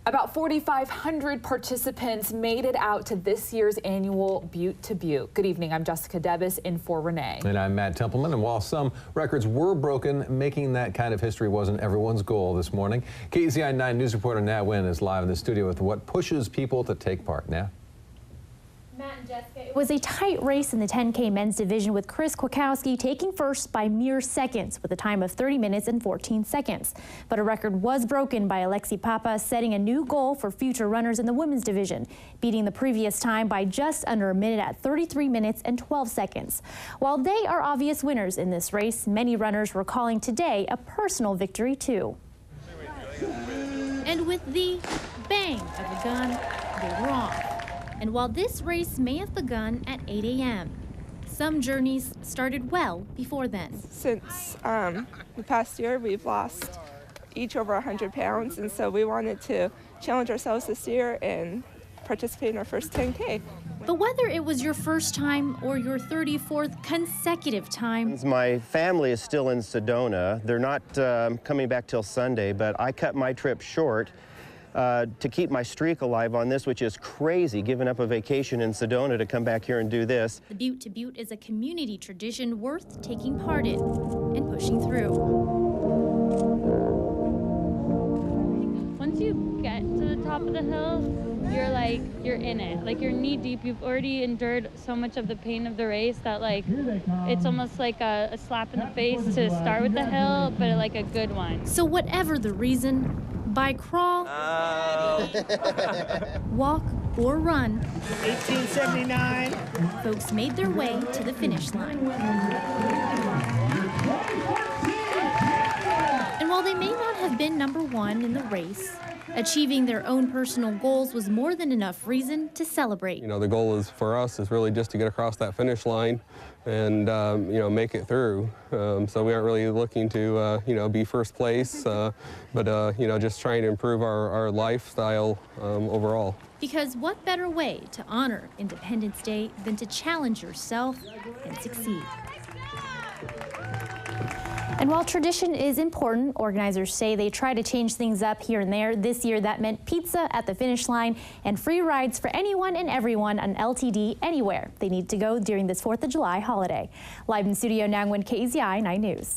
About 4,500 participants made it out to this year's annual Butte to Butte. Good evening, I'm Jessica Debus in for Renee. And I'm Matt Templeman. And while some records were broken, making that kind of history wasn't everyone's goal this morning. KZI 9 News reporter Nat Wynn is live in the studio with what pushes people to take part. Nat? Matt and Jessica, it was a tight race in the 10K men's division with Chris Kwiatkowski taking first by mere seconds with a time of 30 minutes and 14 seconds. But a record was broken by Alexi Papa, setting a new goal for future runners in the women's division, beating the previous time by just under a minute at 33 minutes and 12 seconds. While they are obvious winners in this race, many runners were calling today a personal victory too. And with the bang of a gun, they were off. And while this race may have begun at 8 a.m., some journeys started well before then. Since the past year, we've lost each over 100 pounds, and so we wanted to challenge ourselves this year and participate in our first 10K. But whether it was your first time or your 34th consecutive time, my family is still in Sedona. They're not coming back till Sunday, but I cut my trip short to keep my streak alive on this, which is crazy, giving up a vacation in Sedona to come back here and do this. The Butte to Butte is a community tradition worth taking part in and pushing through. Once you get to the top of the hill, you're in it. Like, you're knee deep. You've already endured so much of the pain of the race that, like, it's almost like a slap in the face to start with the hill, but like a good one. So whatever the reason, by crawl, walk, or run, 1879. folks made their way to the finish line. And while they may not have been number one in the race, achieving their own personal goals was more than enough reason to celebrate. You know, the goal is for us is really just to get across that finish line and, you know, make it through. So we aren't really looking to, you know, be first place, but, you know, just trying to improve our lifestyle overall. Because what better way to honor Independence Day than to challenge yourself and succeed? And while tradition is important, organizers say they try to change things up here and there. This year, that meant pizza at the finish line and free rides for anyone and everyone on LTD anywhere they need to go during this 4th of July holiday. Live in studio, Nat Wynn, KZI 9 News.